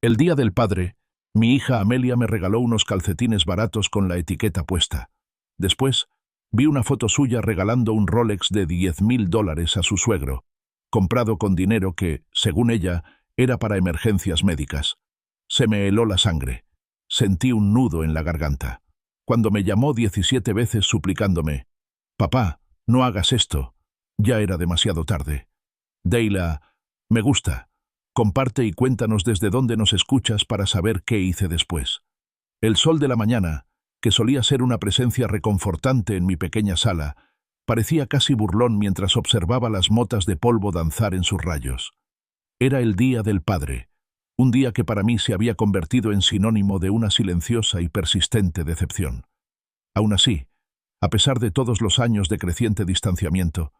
El día del padre, mi hija Amelia me regaló unos calcetines baratos con la etiqueta puesta. Después, vi una foto suya regalando un Rolex de $10.000 a su suegro, comprado con dinero que, según ella, era para emergencias médicas. Se me heló la sangre. Sentí un nudo en la garganta. Cuando me llamó 17 veces suplicándome, «Papá, no hagas esto», ya era demasiado tarde. Deyla, me gusta. Comparte y cuéntanos desde dónde nos escuchas para saber qué hice después. El sol de la mañana, que solía ser una presencia reconfortante en mi pequeña sala, parecía casi burlón mientras observaba las motas de polvo danzar en sus rayos. Era el día del padre, un día que para mí se había convertido en sinónimo de una silenciosa y persistente decepción. Aún así, a pesar de todos los años de creciente distanciamiento,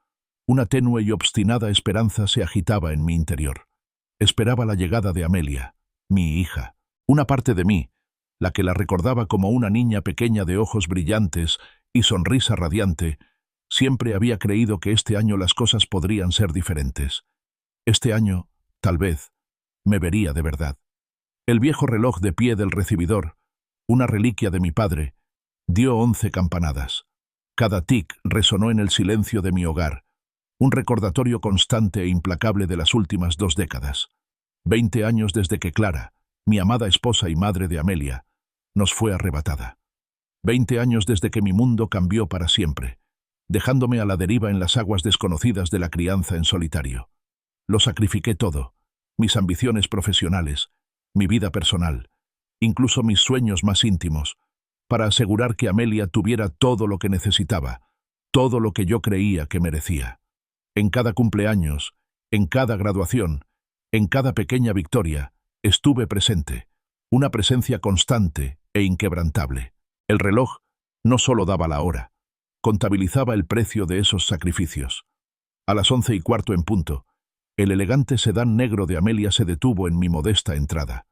una tenue y obstinada esperanza se agitaba en mi interior. Esperaba la llegada de Amelia, mi hija, una parte de mí, la que la recordaba como una niña pequeña de ojos brillantes y sonrisa radiante. Siempre había creído que este año las cosas podrían ser diferentes. Este año, tal vez, me vería de verdad. El viejo reloj de pie del recibidor, una reliquia de mi padre, dio 11 campanadas. Cada tic resonó en el silencio de mi hogar, un recordatorio constante e implacable de las últimas 2 décadas. 20 años desde que Clara, mi amada esposa y madre de Amelia, nos fue arrebatada. 20 años desde que mi mundo cambió para siempre, dejándome a la deriva en las aguas desconocidas de la crianza en solitario. Lo sacrifiqué todo, mis ambiciones profesionales, mi vida personal, incluso mis sueños más íntimos, para asegurar que Amelia tuviera todo lo que necesitaba, todo lo que yo creía que merecía. En cada cumpleaños, en cada graduación, en cada pequeña victoria, estuve presente, una presencia constante e inquebrantable. El reloj no solo daba la hora, contabilizaba el precio de esos sacrificios. A las 11:15 en punto, el elegante sedán negro de Amelia se detuvo en mi modesta entrada.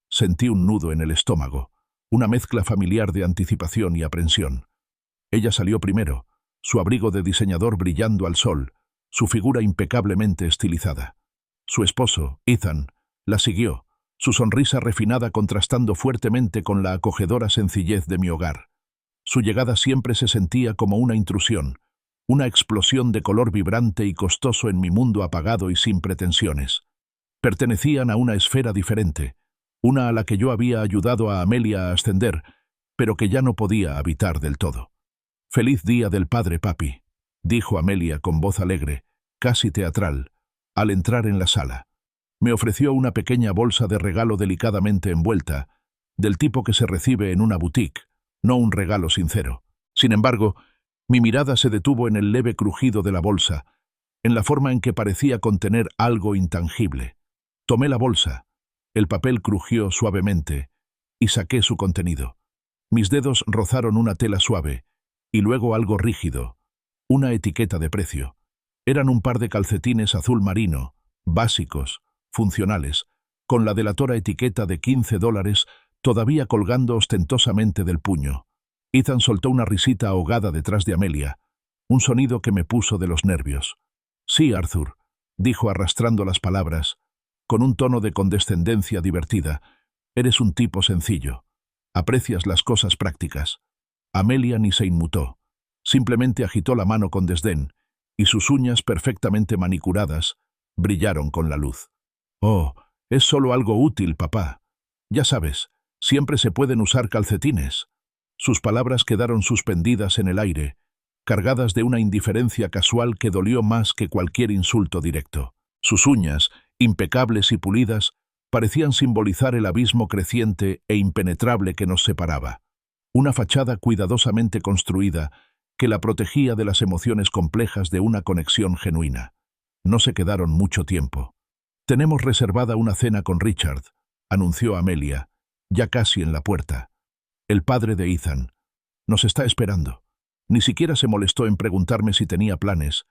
Sentí un nudo en el estómago, una mezcla familiar de anticipación y aprensión. Ella salió primero, su abrigo de diseñador brillando al sol, su figura impecablemente estilizada. Su esposo, Ethan, la siguió, su sonrisa refinada contrastando fuertemente con la acogedora sencillez de mi hogar. Su llegada siempre se sentía como una intrusión, una explosión de color vibrante y costoso en mi mundo apagado y sin pretensiones. Pertenecían a una esfera diferente, una a la que yo había ayudado a Amelia a ascender, pero que ya no podía habitar del todo. «Feliz día del padre, papi», dijo Amelia con voz alegre, casi teatral, al entrar en la sala. Me ofreció una pequeña bolsa de regalo delicadamente envuelta, del tipo que se recibe en una boutique, no un regalo sincero. Sin embargo, mi mirada se detuvo en el leve crujido de la bolsa, en la forma en que parecía contener algo intangible. Tomé la bolsa, el papel crujió suavemente, y saqué su contenido. Mis dedos rozaron una tela suave, y luego algo rígido, una etiqueta de precio. Eran un par de calcetines azul marino, básicos, funcionales, con la delatora etiqueta de $15 todavía colgando ostentosamente del puño. Ethan soltó una risita ahogada detrás de Amelia, un sonido que me puso de los nervios. «Sí, Arthur», dijo arrastrando las palabras, con un tono de condescendencia divertida, «eres un tipo sencillo. Aprecias las cosas prácticas». Amelia ni se inmutó. Simplemente agitó la mano con desdén, y sus uñas perfectamente manicuradas brillaron con la luz. «Oh, es solo algo útil, papá. Ya sabes, siempre se pueden usar calcetines». Sus palabras quedaron suspendidas en el aire, cargadas de una indiferencia casual que dolió más que cualquier insulto directo. Sus uñas, impecables y pulidas, parecían simbolizar el abismo creciente e impenetrable que nos separaba. Una fachada cuidadosamente construida que la protegía de las emociones complejas de una conexión genuina. No se quedaron mucho tiempo. «Tenemos reservada una cena con Richard», anunció Amelia, ya casi en la puerta. «El padre de Ethan. Nos está esperando». Ni siquiera se molestó en preguntarme si tenía planes,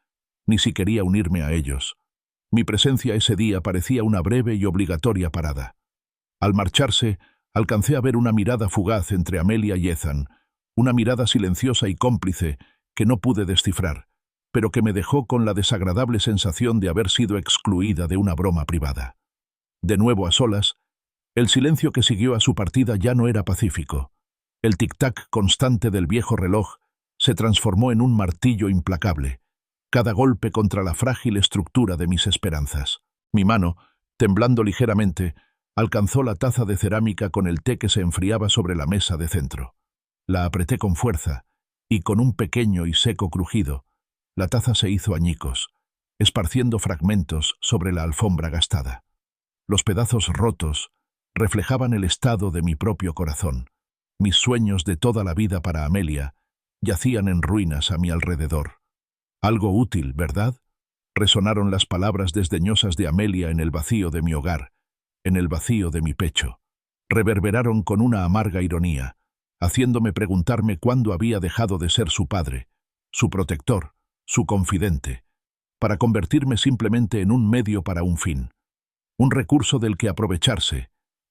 ni si quería unirme a ellos. Mi presencia ese día parecía una breve y obligatoria parada. Al marcharse, alcancé a ver una mirada fugaz entre Amelia y Ethan, una mirada silenciosa y cómplice que no pude descifrar, pero que me dejó con la desagradable sensación de haber sido excluida de una broma privada. De nuevo a solas, El silencio que siguió a su partida ya no era pacífico. El tic-tac constante del viejo reloj se transformó en un martillo implacable, cada golpe contra la frágil estructura de mis esperanzas. Mi mano, temblando ligeramente, alcanzó la taza de cerámica con el té que se enfriaba sobre la mesa de centro. La apreté con fuerza, y con un pequeño y seco crujido, la taza se hizo añicos, esparciendo fragmentos sobre la alfombra gastada. Los pedazos rotos reflejaban el estado de mi propio corazón. Mis sueños de toda la vida para Amelia yacían en ruinas a mi alrededor. Algo útil, ¿verdad? Resonaron las palabras desdeñosas de Amelia en el vacío de mi hogar, en el vacío de mi pecho. Reverberaron con una amarga ironía, haciéndome preguntarme cuándo había dejado de ser su padre, su protector, su confidente, para convertirme simplemente en un medio para un fin, un recurso del que aprovecharse,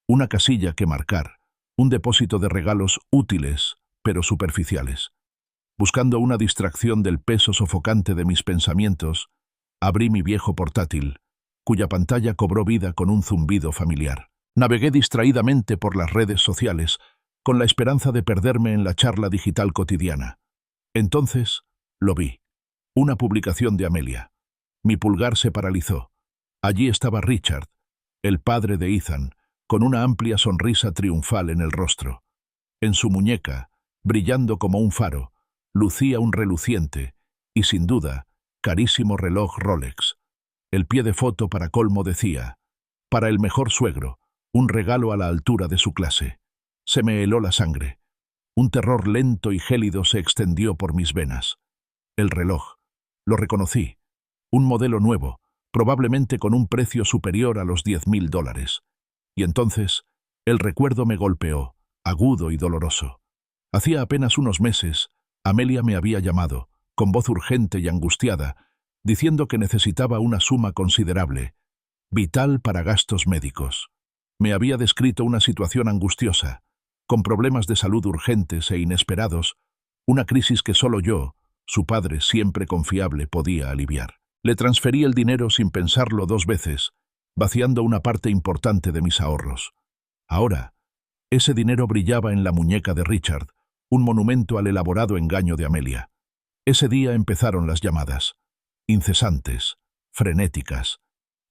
una casilla que marcar, un depósito de regalos útiles, pero superficiales. Buscando una distracción del peso sofocante de mis pensamientos, abrí mi viejo portátil, cuya pantalla cobró vida con un zumbido familiar. Navegué distraídamente por las redes sociales, con la esperanza de perderme en la charla digital cotidiana. Entonces, lo vi. Una publicación de Amelia. Mi pulgar se paralizó. Allí estaba Richard, el padre de Ethan, con una amplia sonrisa triunfal en el rostro. En su muñeca, brillando como un faro, lucía un reluciente y, sin duda, carísimo reloj Rolex. El pie de foto para colmo decía: para el mejor suegro, un regalo a la altura de su clase. Se me heló la sangre. Un terror lento y gélido se extendió por mis venas. El reloj. Lo reconocí. Un modelo nuevo, probablemente con un precio superior a los $10.000. Y entonces, el recuerdo me golpeó, agudo y doloroso. Hacía apenas unos meses, Amelia me había llamado, con voz urgente y angustiada, diciendo que necesitaba una suma considerable, vital para gastos médicos. Me había descrito una situación angustiosa, con problemas de salud urgentes e inesperados, una crisis que solo yo, su padre siempre confiable, podía aliviar. Le transferí el dinero sin pensarlo 2 veces, vaciando una parte importante de mis ahorros. Ahora, ese dinero brillaba en la muñeca de Richard, un monumento al elaborado engaño de Amelia. Ese día empezaron las llamadas, incesantes, frenéticas.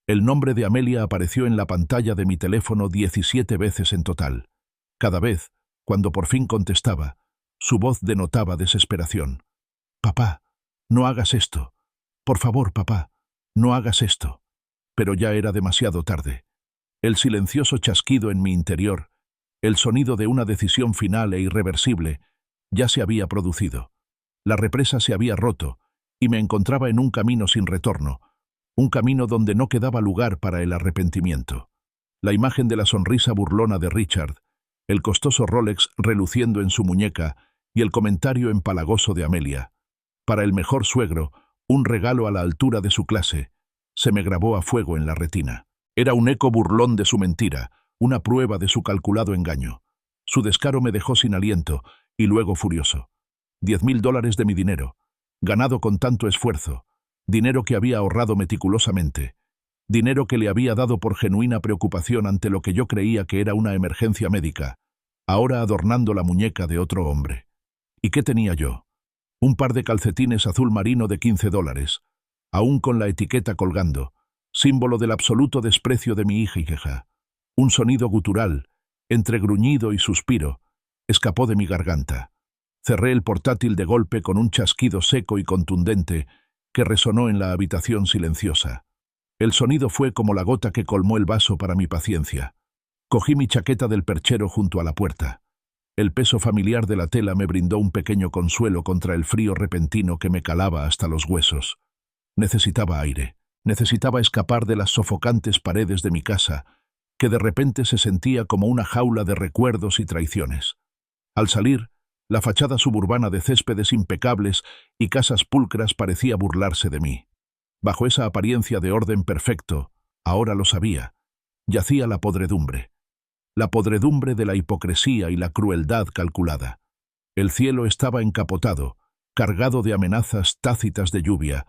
El nombre de Amelia apareció en la pantalla de mi teléfono 17 veces en total. Cada vez, cuando por fin contestaba, su voz denotaba desesperación. «Papá, no hagas esto. Por favor, papá, no hagas esto». Pero ya era demasiado tarde. El silencioso chasquido en mi interior, el sonido de una decisión final e irreversible, ya se había producido. La represa se había roto, y me encontraba en un camino sin retorno, un camino donde no quedaba lugar para el arrepentimiento. La imagen de la sonrisa burlona de Richard, el costoso Rolex reluciendo en su muñeca y el comentario empalagoso de Amelia: para el mejor suegro, un regalo a la altura de su clase, se me grabó a fuego en la retina. Era un eco burlón de su mentira, una prueba de su calculado engaño. Su descaro me dejó sin aliento y luego furioso. $10.000 de mi dinero, ganado con tanto esfuerzo, dinero que había ahorrado meticulosamente, dinero que le había dado por genuina preocupación ante lo que yo creía que era una emergencia médica, ahora adornando la muñeca de otro hombre. ¿Y qué tenía yo? Un par de calcetines azul marino de $15, aún con la etiqueta colgando, símbolo del absoluto desprecio de mi hija. Un sonido gutural, entre gruñido y suspiro, escapó de mi garganta. Cerré el portátil de golpe con un chasquido seco y contundente que resonó en la habitación silenciosa. El sonido fue como la gota que colmó el vaso para mi paciencia. Cogí mi chaqueta del perchero junto a la puerta. El peso familiar de la tela me brindó un pequeño consuelo contra el frío repentino que me calaba hasta los huesos. Necesitaba aire. Necesitaba escapar de las sofocantes paredes de mi casa, que de repente se sentía como una jaula de recuerdos y traiciones. Al salir, la fachada suburbana de céspedes impecables y casas pulcras parecía burlarse de mí. Bajo esa apariencia de orden perfecto, ahora lo sabía, yacía la podredumbre de la hipocresía y la crueldad calculada. El cielo estaba encapotado, cargado de amenazas tácitas de lluvia,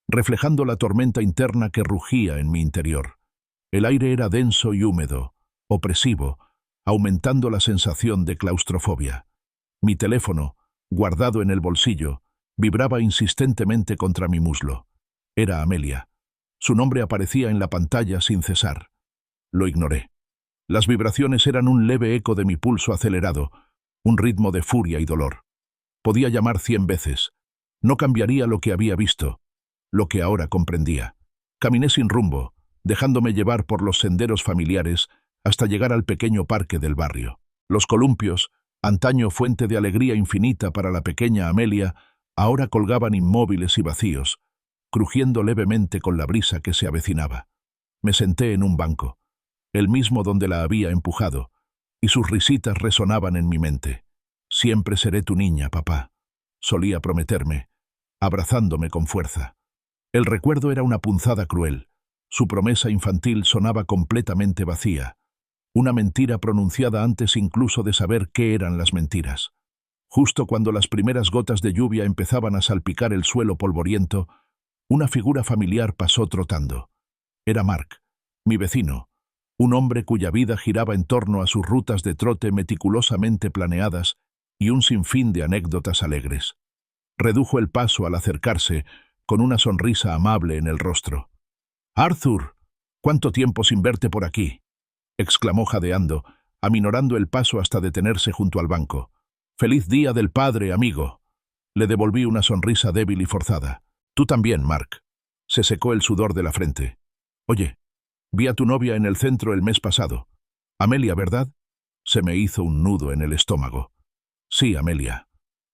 reflejando la tormenta interna que rugía en mi interior. El aire era denso y húmedo, opresivo, aumentando la sensación de claustrofobia. Mi teléfono, guardado en el bolsillo, vibraba insistentemente contra mi muslo. Era Amelia. Su nombre aparecía en la pantalla sin cesar. Lo ignoré. Las vibraciones eran un leve eco de mi pulso acelerado, un ritmo de furia y dolor. Podía llamar 100 veces. No cambiaría lo que había visto, lo que ahora comprendía. Caminé sin rumbo, dejándome llevar por los senderos familiares hasta llegar al pequeño parque del barrio. Los columpios, antaño fuente de alegría infinita para la pequeña Amelia, ahora colgaban inmóviles y vacíos, crujiendo levemente con la brisa que se avecinaba. Me senté en un banco, el mismo donde la había empujado, y sus risitas resonaban en mi mente. «Siempre seré tu niña, papá», solía prometerme, abrazándome con fuerza. El recuerdo era una punzada cruel. Su promesa infantil sonaba completamente vacía, una mentira pronunciada antes incluso de saber qué eran las mentiras. Justo cuando las primeras gotas de lluvia empezaban a salpicar el suelo polvoriento, una figura familiar pasó trotando. Era Mark, mi vecino, un hombre cuya vida giraba en torno a sus rutas de trote meticulosamente planeadas y un sinfín de anécdotas alegres. Redujo el paso al acercarse, con una sonrisa amable en el rostro. «Arthur, ¿cuánto tiempo sin verte por aquí?», exclamó jadeando, aminorando el paso hasta detenerse junto al banco. «Feliz Día del Padre, amigo». Le devolví una sonrisa débil y forzada. «Tú también, Mark». Se secó el sudor de la frente. «Oye, vi a tu novia en el centro el mes pasado. Amelia, ¿verdad?». Se me hizo un nudo en el estómago. «Sí, Amelia»,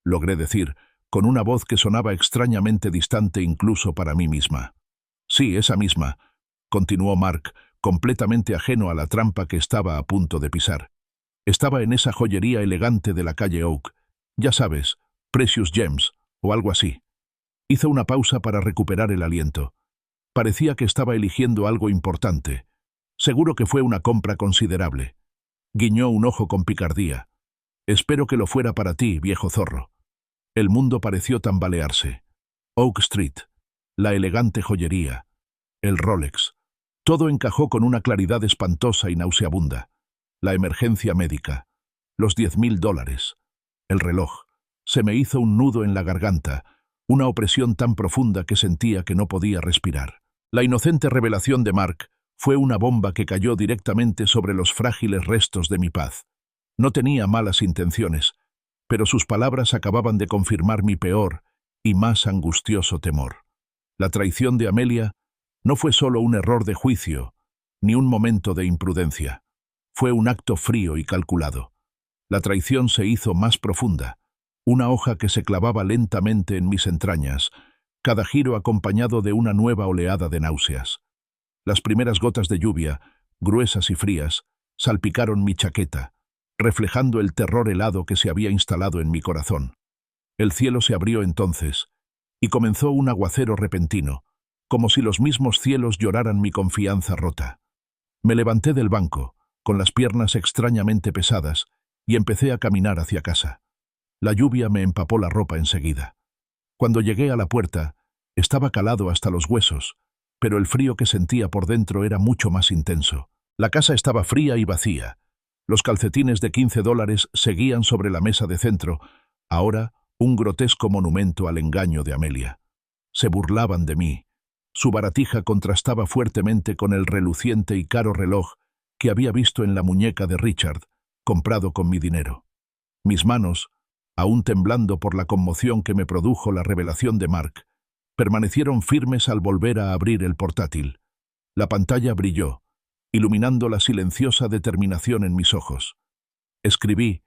logré decir, con una voz que sonaba extrañamente distante incluso para mí misma. «Sí, esa misma», continuó Mark, completamente ajeno a la trampa que estaba a punto de pisar. «Estaba en esa joyería elegante de la calle Oak, ya sabes, Precious Gems, o algo así». Hizo una pausa para recuperar el aliento. Parecía que estaba eligiendo algo importante. Seguro que fue una compra considerable. Guiñó un ojo con picardía. «Espero que lo fuera para ti, viejo zorro». El mundo pareció tambalearse. Oak Street, la elegante joyería, el Rolex. Todo encajó con una claridad espantosa y nauseabunda. La emergencia médica, los $10,000, el reloj. Se me hizo un nudo en la garganta, una opresión tan profunda que sentía que no podía respirar. La inocente revelación de Mark fue una bomba que cayó directamente sobre los frágiles restos de mi paz. No tenía malas intenciones, pero sus palabras acababan de confirmar mi peor y más angustioso temor. La traición de Amelia no fue solo un error de juicio, ni un momento de imprudencia. Fue un acto frío y calculado. La traición se hizo más profunda, una hoja que se clavaba lentamente en mis entrañas, cada giro acompañado de una nueva oleada de náuseas. Las primeras gotas de lluvia, gruesas y frías, salpicaron mi chaqueta, reflejando el terror helado que se había instalado en mi corazón. El cielo se abrió entonces, y comenzó un aguacero repentino, como si los mismos cielos lloraran mi confianza rota. Me levanté del banco, con las piernas extrañamente pesadas, y empecé a caminar hacia casa. La lluvia me empapó la ropa enseguida. Cuando llegué a la puerta, estaba calado hasta los huesos, pero el frío que sentía por dentro era mucho más intenso. La casa estaba fría y vacía. Los calcetines de $15 seguían sobre la mesa de centro, ahora un grotesco monumento al engaño de Amelia. Se burlaban de mí. Su baratija contrastaba fuertemente con el reluciente y caro reloj que había visto en la muñeca de Richard, comprado con mi dinero. Mis manos, aún temblando por la conmoción que me produjo la revelación de Mark, permanecieron firmes al volver a abrir el portátil. La pantalla brilló, iluminando la silenciosa determinación en mis ojos. Escribí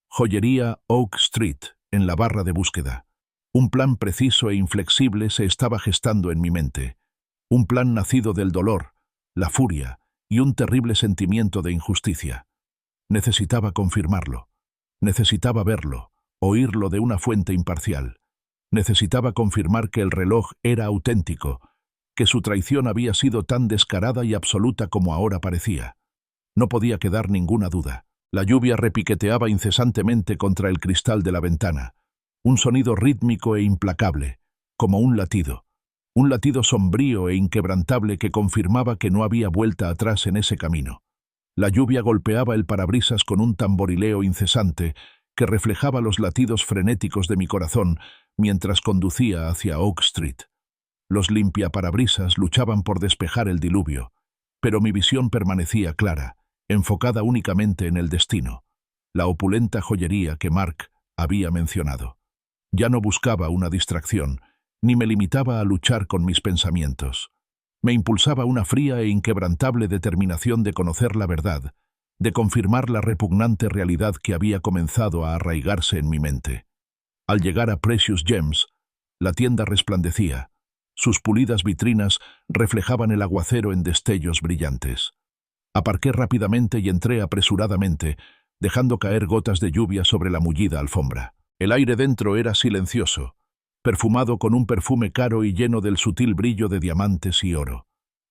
«Joyería Oak Street» en la barra de búsqueda. Un plan preciso e inflexible se estaba gestando en mi mente. Un plan nacido del dolor, la furia y un terrible sentimiento de injusticia. Necesitaba confirmarlo. Necesitaba verlo, oírlo de una fuente imparcial. Necesitaba confirmar que el reloj era auténtico, que su traición había sido tan descarada y absoluta como ahora parecía. No podía quedar ninguna duda. La lluvia repiqueteaba incesantemente contra el cristal de la ventana, un sonido rítmico e implacable, como un latido sombrío e inquebrantable que confirmaba que no había vuelta atrás en ese camino. La lluvia golpeaba el parabrisas con un tamborileo incesante que reflejaba los latidos frenéticos de mi corazón mientras conducía hacia Oak Street. Los limpiaparabrisas luchaban por despejar el diluvio, pero mi visión permanecía clara, enfocada únicamente en el destino, la opulenta joyería que Mark había mencionado. Ya no buscaba una distracción, ni me limitaba a luchar con mis pensamientos. Me impulsaba una fría e inquebrantable determinación de conocer la verdad, de confirmar la repugnante realidad que había comenzado a arraigarse en mi mente. Al llegar a Precious Gems, la tienda resplandecía. Sus pulidas vitrinas reflejaban el aguacero en destellos brillantes. Aparqué rápidamente y entré apresuradamente, dejando caer gotas de lluvia sobre la mullida alfombra. El aire dentro era silencioso, perfumado con un perfume caro y lleno del sutil brillo de diamantes y oro.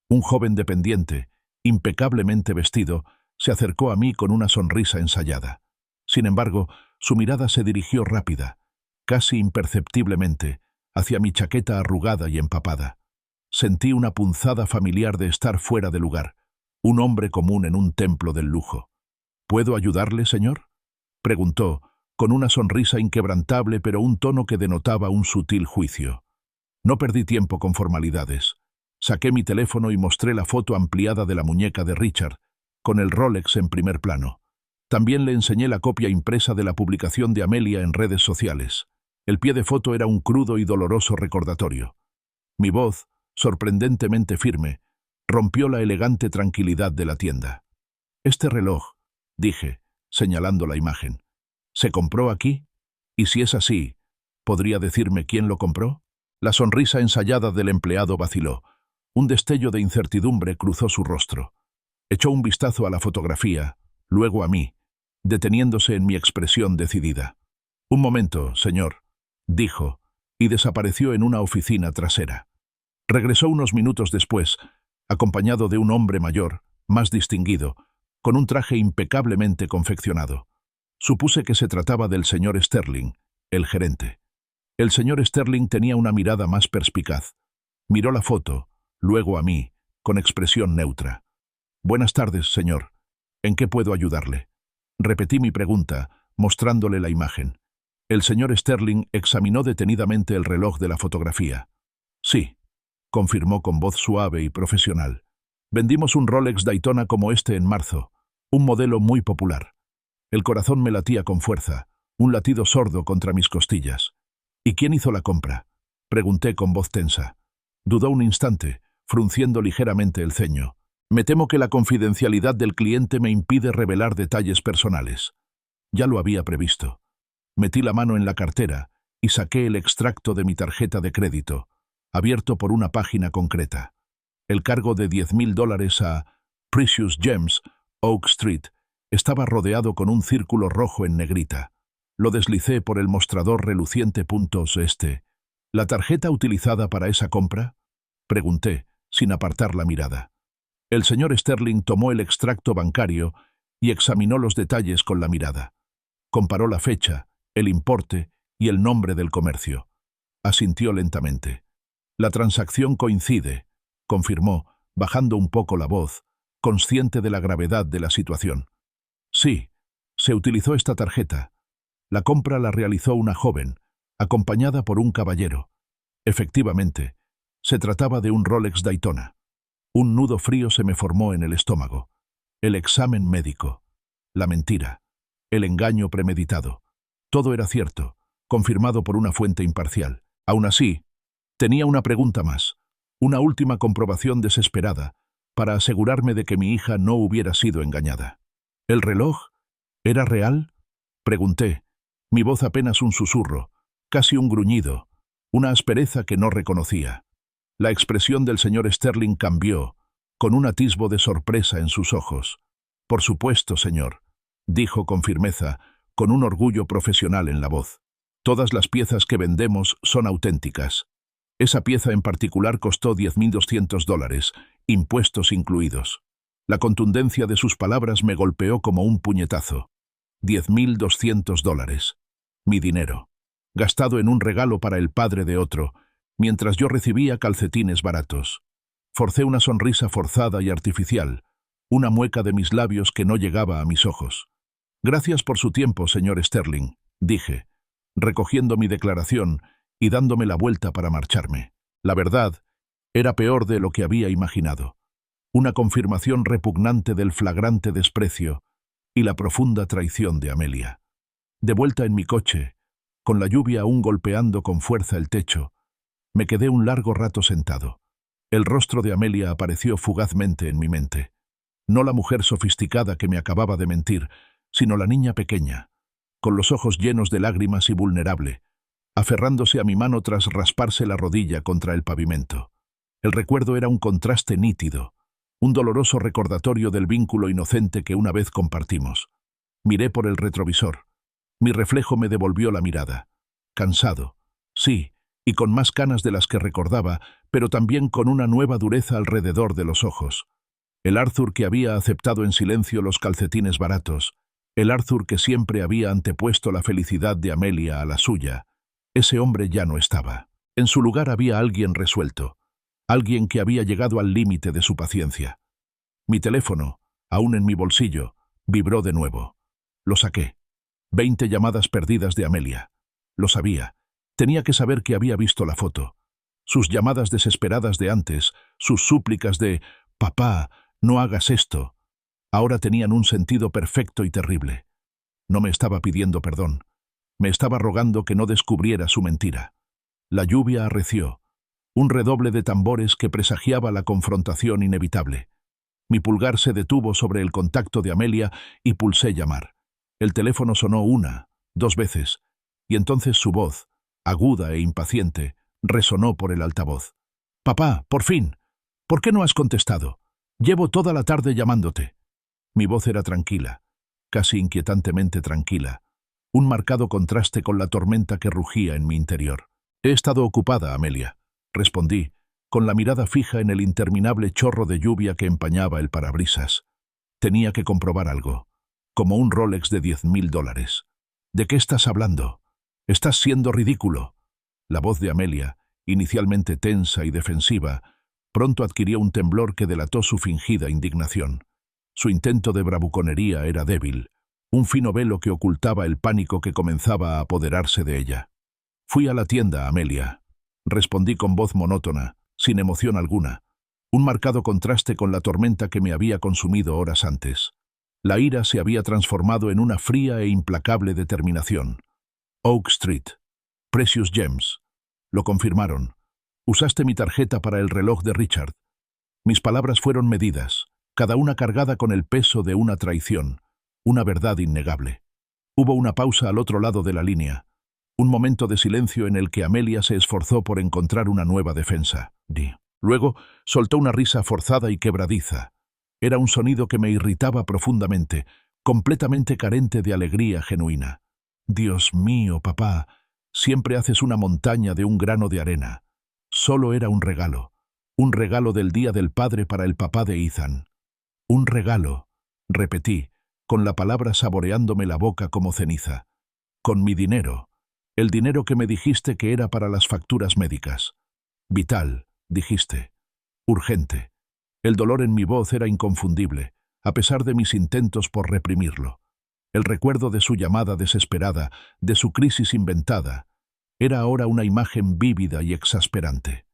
Un joven dependiente, impecablemente vestido, se acercó a mí con una sonrisa ensayada. Sin embargo, su mirada se dirigió rápida, casi imperceptiblemente, hacia mi chaqueta arrugada y empapada. Sentí una punzada familiar de estar fuera de lugar, un hombre común en un templo del lujo. ¿Puedo ayudarle, señor?, preguntó, con una sonrisa inquebrantable pero un tono que denotaba un sutil juicio. No perdí tiempo con formalidades. Saqué mi teléfono y mostré la foto ampliada de la muñeca de Richard, con el Rolex en primer plano. También le enseñé la copia impresa de la publicación de Amelia en redes sociales. El pie de foto era un crudo y doloroso recordatorio. Mi voz, sorprendentemente firme, rompió la elegante tranquilidad de la tienda. «Este reloj», dije, señalando la imagen, ¿se compró aquí? Y si es así, ¿podría decirme quién lo compró? La sonrisa ensayada del empleado vaciló. Un destello de incertidumbre cruzó su rostro. Echó un vistazo a la fotografía, luego a mí, deteniéndose en mi expresión decidida. «Un momento, señor», dijo, y desapareció en una oficina trasera. Regresó unos minutos después, acompañado de un hombre mayor, más distinguido, con un traje impecablemente confeccionado. Supuse que se trataba del señor Sterling, el gerente. El señor Sterling tenía una mirada más perspicaz. Miró la foto, luego a mí, con expresión neutra. «Buenas tardes, señor. ¿En qué puedo ayudarle?», repetí mi pregunta, mostrándole la imagen. El señor Sterling examinó detenidamente el reloj de la fotografía. «Sí», confirmó con voz suave y profesional. «Vendimos un Rolex Daytona como este en marzo, un modelo muy popular». El corazón me latía con fuerza, un latido sordo contra mis costillas. «¿Y quién hizo la compra?», pregunté con voz tensa. Dudó un instante, frunciendo ligeramente el ceño. «Me temo que la confidencialidad del cliente me impide revelar detalles personales». Ya lo había previsto. Metí la mano en la cartera y saqué el extracto de mi tarjeta de crédito, abierto por una página concreta. El cargo de $10,000 a Precious Gems, Oak Street, estaba rodeado con un círculo rojo en negrita. Lo deslicé por el mostrador reluciente. «¿La tarjeta utilizada para esa compra?», pregunté, sin apartar la mirada. El señor Sterling tomó el extracto bancario y examinó los detalles con la mirada. Comparó la fecha, el importe y el nombre del comercio. Asintió lentamente. «La transacción coincide», confirmó, bajando un poco la voz, consciente de la gravedad de la situación. «Sí, se utilizó esta tarjeta. La compra la realizó una joven, acompañada por un caballero. Efectivamente, se trataba de un Rolex Daytona». Un nudo frío se me formó en el estómago. El examen médico, la mentira, el engaño premeditado. Todo era cierto, confirmado por una fuente imparcial. Aún así, tenía una pregunta más, una última comprobación desesperada, para asegurarme de que mi hija no hubiera sido engañada. «¿El reloj era real?», pregunté, mi voz apenas un susurro, casi un gruñido, una aspereza que no reconocía. La expresión del señor Sterling cambió, con un atisbo de sorpresa en sus ojos. «Por supuesto, señor», dijo con firmeza, con un orgullo profesional en la voz. «Todas las piezas que vendemos son auténticas. Esa pieza en particular costó $10,200, impuestos incluidos». La contundencia de sus palabras me golpeó como un puñetazo. $10,200. Mi dinero, gastado en un regalo para el padre de otro, mientras yo recibía calcetines baratos. Forcé una sonrisa forzada y artificial, una mueca de mis labios que no llegaba a mis ojos. «Gracias por su tiempo, señor Sterling», dije, recogiendo mi declaración y dándome la vuelta para marcharme. La verdad era peor de lo que había imaginado. Una confirmación repugnante del flagrante desprecio y la profunda traición de Amelia. De vuelta en mi coche, con la lluvia aún golpeando con fuerza el techo, me quedé un largo rato sentado. El rostro de Amelia apareció fugazmente en mi mente. No la mujer sofisticada que me acababa de mentir, sino la niña pequeña, con los ojos llenos de lágrimas y vulnerable, aferrándose a mi mano tras rasparse la rodilla contra el pavimento. El recuerdo era un contraste nítido, un doloroso recordatorio del vínculo inocente que una vez compartimos. Miré por el retrovisor. Mi reflejo me devolvió la mirada. Cansado, sí, y con más canas de las que recordaba, pero también con una nueva dureza alrededor de los ojos. El Arthur que había aceptado en silencio los calcetines baratos, el Arthur que siempre había antepuesto la felicidad de Amelia a la suya, ese hombre ya no estaba. En su lugar había alguien resuelto, alguien que había llegado al límite de su paciencia. Mi teléfono, aún en mi bolsillo, vibró de nuevo. Lo saqué. 20 llamadas perdidas de Amelia. Lo sabía. Tenía que saber que había visto la foto. Sus llamadas desesperadas de antes, sus súplicas de «Papá, no hagas esto», ahora tenían un sentido perfecto y terrible. No me estaba pidiendo perdón. Me estaba rogando que no descubriera su mentira. La lluvia arreció. Un redoble de tambores que presagiaba la confrontación inevitable. Mi pulgar se detuvo sobre el contacto de Amelia y pulsé llamar. El teléfono sonó 1, 2 veces, y entonces su voz, aguda e impaciente, resonó por el altavoz. «Papá, por fin. ¿Por qué no has contestado? Llevo toda la tarde llamándote». Mi voz era tranquila, casi inquietantemente tranquila, un marcado contraste con la tormenta que rugía en mi interior. «He estado ocupada, Amelia», respondí, con la mirada fija en el interminable chorro de lluvia que empañaba el parabrisas. Tenía que comprobar algo, como un Rolex de $10.000. «¿De qué estás hablando? Estás siendo ridículo». La voz de Amelia, inicialmente tensa y defensiva, pronto adquirió un temblor que delató su fingida indignación. Su intento de bravuconería era débil, un fino velo que ocultaba el pánico que comenzaba a apoderarse de ella. «Fui a la tienda, Amelia», respondí con voz monótona, sin emoción alguna, un marcado contraste con la tormenta que me había consumido horas antes. La ira se había transformado en una fría e implacable determinación. «Oak Street. Precious Gems». Lo confirmaron. «Usaste mi tarjeta para el reloj de Richard». Mis palabras fueron medidas, cada una cargada con el peso de una traición, una verdad innegable. Hubo una pausa al otro lado de la línea, un momento de silencio en el que Amelia se esforzó por encontrar una nueva defensa. Luego soltó una risa forzada y quebradiza. Era un sonido que me irritaba profundamente, completamente carente de alegría genuina. «Dios mío, papá, siempre haces una montaña de un grano de arena». Solo era un regalo del Día del Padre para el papá de Ethan. «Un regalo», repetí, con la palabra saboreándome la boca como ceniza. «Con mi dinero, el dinero que me dijiste que era para las facturas médicas. Vital, dijiste. Urgente». El dolor en mi voz era inconfundible, a pesar de mis intentos por reprimirlo. El recuerdo de su llamada desesperada, de su crisis inventada, era ahora una imagen vívida y exasperante.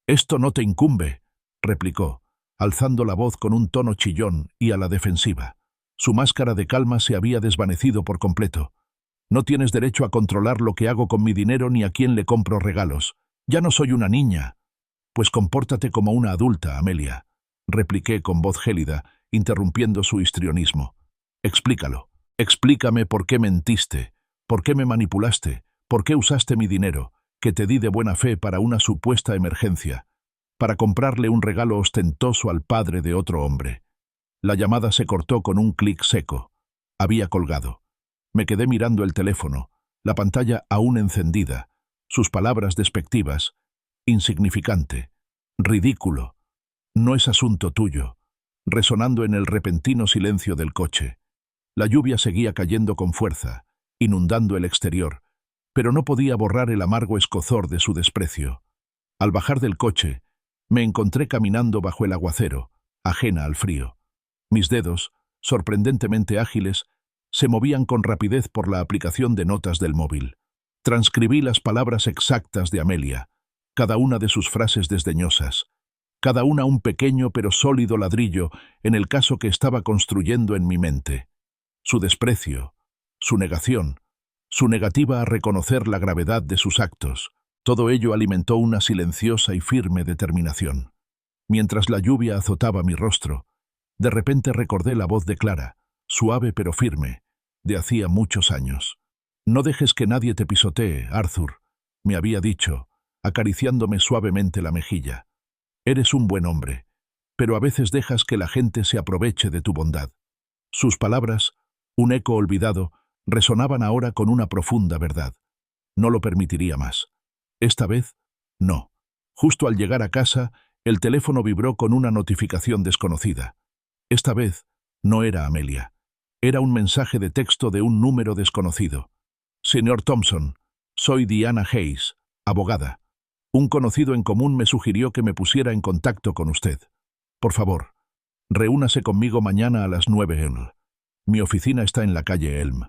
«Esto no te incumbe», replicó, alzando la voz con un tono chillón y a la defensiva. Su máscara de calma se había desvanecido por completo. «No tienes derecho a controlar lo que hago con mi dinero ni a quién le compro regalos. Ya no soy una niña». «Pues compórtate como una adulta, Amelia», repliqué con voz gélida, interrumpiendo su histrionismo. «Explícalo. Explícame por qué mentiste, por qué me manipulaste, por qué usaste mi dinero, que te di de buena fe para una supuesta emergencia, para comprarle un regalo ostentoso al padre de otro hombre». La llamada se cortó con un clic seco. Había colgado. Me quedé mirando el teléfono, la pantalla aún encendida, sus palabras despectivas. «Insignificante. Ridículo. No es asunto tuyo», resonando en el repentino silencio del coche. La lluvia seguía cayendo con fuerza, inundando el exterior, pero no podía borrar el amargo escozor de su desprecio. Al bajar del coche, me encontré caminando bajo el aguacero, ajena al frío. Mis dedos, sorprendentemente ágiles, se movían con rapidez por la aplicación de notas del móvil. Transcribí las palabras exactas de Amelia, cada una de sus frases desdeñosas, cada una un pequeño pero sólido ladrillo en el caso que estaba construyendo en mi mente. Su desprecio, su negación, su negativa a reconocer la gravedad de sus actos, todo ello alimentó una silenciosa y firme determinación. Mientras la lluvia azotaba mi rostro, de repente recordé la voz de Clara, suave pero firme, de hacía muchos años. «No dejes que nadie te pisotee, Arthur», me había dicho, acariciándome suavemente la mejilla. «Eres un buen hombre, pero a veces dejas que la gente se aproveche de tu bondad». Sus palabras, un eco olvidado, resonaban ahora con una profunda verdad. No lo permitiría más. Esta vez, no. Justo al llegar a casa, el teléfono vibró con una notificación desconocida. Esta vez, no era Amelia. Era un mensaje de texto de un número desconocido. «Señor Thompson, soy Diana Hayes, abogada. Un conocido en común me sugirió que me pusiera en contacto con usted. Por favor, reúnase conmigo mañana a las 9 am. Mi oficina está en la calle Elm».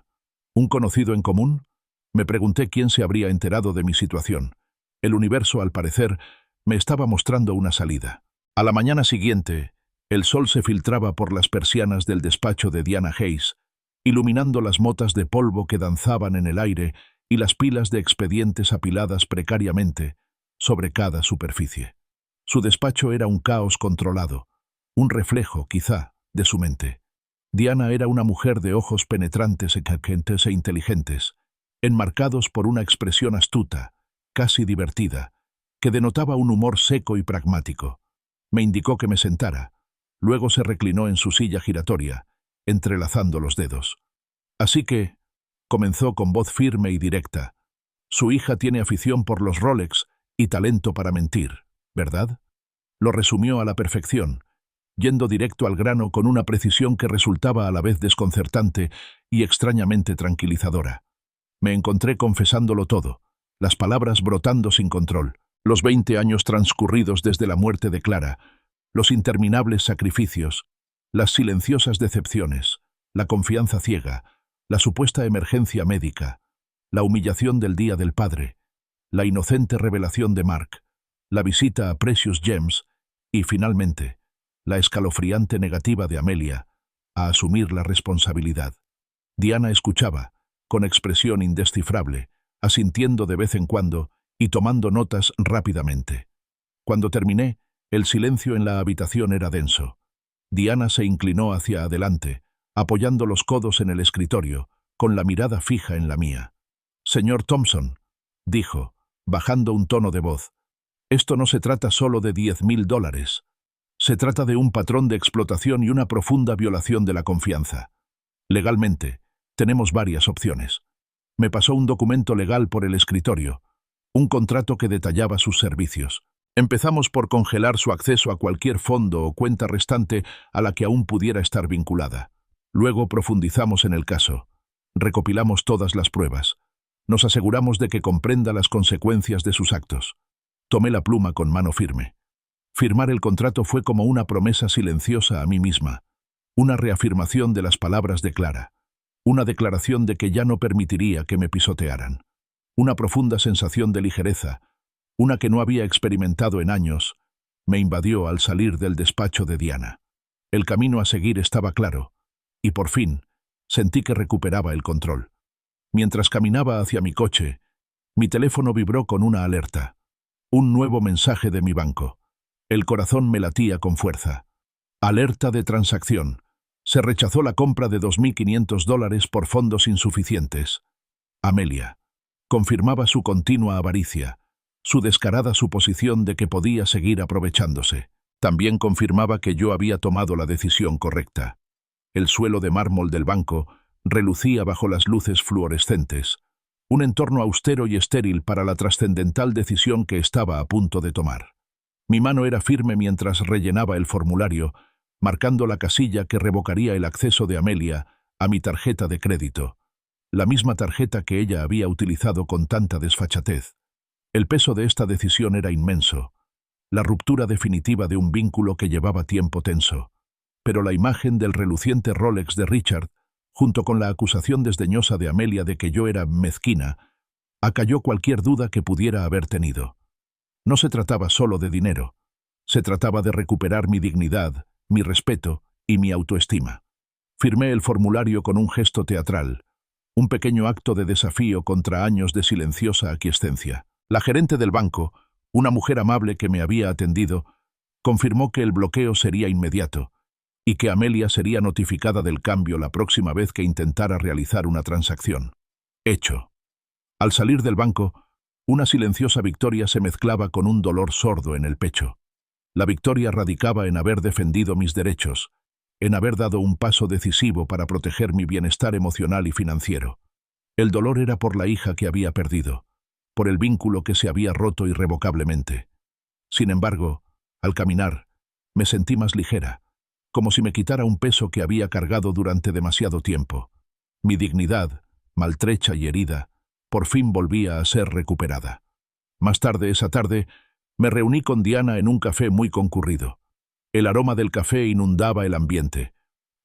¿Un conocido en común? Me pregunté quién se habría enterado de mi situación. El universo, al parecer, me estaba mostrando una salida. A la mañana siguiente, el sol se filtraba por las persianas del despacho de Diana Hayes, iluminando las motas de polvo que danzaban en el aire y las pilas de expedientes apiladas precariamente sobre cada superficie. Su despacho era un caos controlado, un reflejo, quizá, de su mente. Diana era una mujer de ojos penetrantes e inteligentes, enmarcados por una expresión astuta, casi divertida, que denotaba un humor seco y pragmático. Me indicó que me sentara. Luego se reclinó en su silla giratoria, entrelazando los dedos. «Así que», comenzó con voz firme y directa, «su hija tiene afición por los Rolex y talento para mentir, ¿verdad?». Lo resumió a la perfección, yendo directo al grano con una precisión que resultaba a la vez desconcertante y extrañamente tranquilizadora. Me encontré confesándolo todo, las palabras brotando sin control, los 20 años transcurridos desde la muerte de Clara, los interminables sacrificios, las silenciosas decepciones, la confianza ciega, la supuesta emergencia médica, la humillación del día del padre, la inocente revelación de Mark, la visita a Precious Gems y, finalmente, la escalofriante negativa de Amelia a asumir la responsabilidad. Diana escuchaba, con expresión indescifrable, asintiendo de vez en cuando y tomando notas rápidamente. Cuando terminé, el silencio en la habitación era denso. Diana se inclinó hacia adelante, apoyando los codos en el escritorio, con la mirada fija en la mía. «Señor Thompson», dijo, bajando un tono de voz, «esto no se trata solo de $10,000. Se trata de un patrón de explotación y una profunda violación de la confianza. Legalmente, tenemos varias opciones». Me pasó un documento legal por el escritorio, un contrato que detallaba sus servicios. Empezamos por congelar su acceso a cualquier fondo o cuenta restante a la que aún pudiera estar vinculada. Luego profundizamos en el caso. Recopilamos todas las pruebas. Nos aseguramos de que comprenda las consecuencias de sus actos. Tomé la pluma con mano firme. Firmar el contrato fue como una promesa silenciosa a mí misma, una reafirmación de las palabras de Clara, una declaración de que ya no permitiría que me pisotearan. Una profunda sensación de ligereza, una que no había experimentado en años, me invadió al salir del despacho de Diana. El camino a seguir estaba claro, y por fin sentí que recuperaba el control. Mientras caminaba hacia mi coche, mi teléfono vibró con una alerta. Un nuevo mensaje de mi banco. El corazón me latía con fuerza. Alerta de transacción. Se rechazó la compra de $2,500 por fondos insuficientes. Amelia. Confirmaba su continua avaricia, su descarada suposición de que podía seguir aprovechándose. También confirmaba que yo había tomado la decisión correcta. El suelo de mármol del banco relucía bajo las luces fluorescentes, un entorno austero y estéril para la trascendental decisión que estaba a punto de tomar. Mi mano era firme mientras rellenaba el formulario, marcando la casilla que revocaría el acceso de Amelia a mi tarjeta de crédito, la misma tarjeta que ella había utilizado con tanta desfachatez. El peso de esta decisión era inmenso, la ruptura definitiva de un vínculo que llevaba tiempo tenso. pero la imagen del reluciente Rolex de Richard, junto con la acusación desdeñosa de Amelia de que yo era mezquina, acalló cualquier duda que pudiera haber tenido. No se trataba solo de dinero. Se trataba de recuperar mi dignidad, mi respeto y mi autoestima. Firmé el formulario con un gesto teatral, un pequeño acto de desafío contra años de silenciosa aquiescencia. La gerente del banco, una mujer amable que me había atendido, confirmó que el bloqueo sería inmediato y que Amelia sería notificada del cambio la próxima vez que intentara realizar una transacción. Hecho. Al salir del banco, una silenciosa victoria se mezclaba con un dolor sordo en el pecho. La victoria radicaba en haber defendido mis derechos, en haber dado un paso decisivo para proteger mi bienestar emocional y financiero. El dolor era por la hija que había perdido, por el vínculo que se había roto irrevocablemente. Sin embargo, al caminar, me sentí más ligera, como si me quitara un peso que había cargado durante demasiado tiempo. Mi dignidad, maltrecha y herida, por fin volvía a ser recuperada. Más tarde esa tarde, me reuní con Diana en un café muy concurrido. El aroma del café inundaba el ambiente,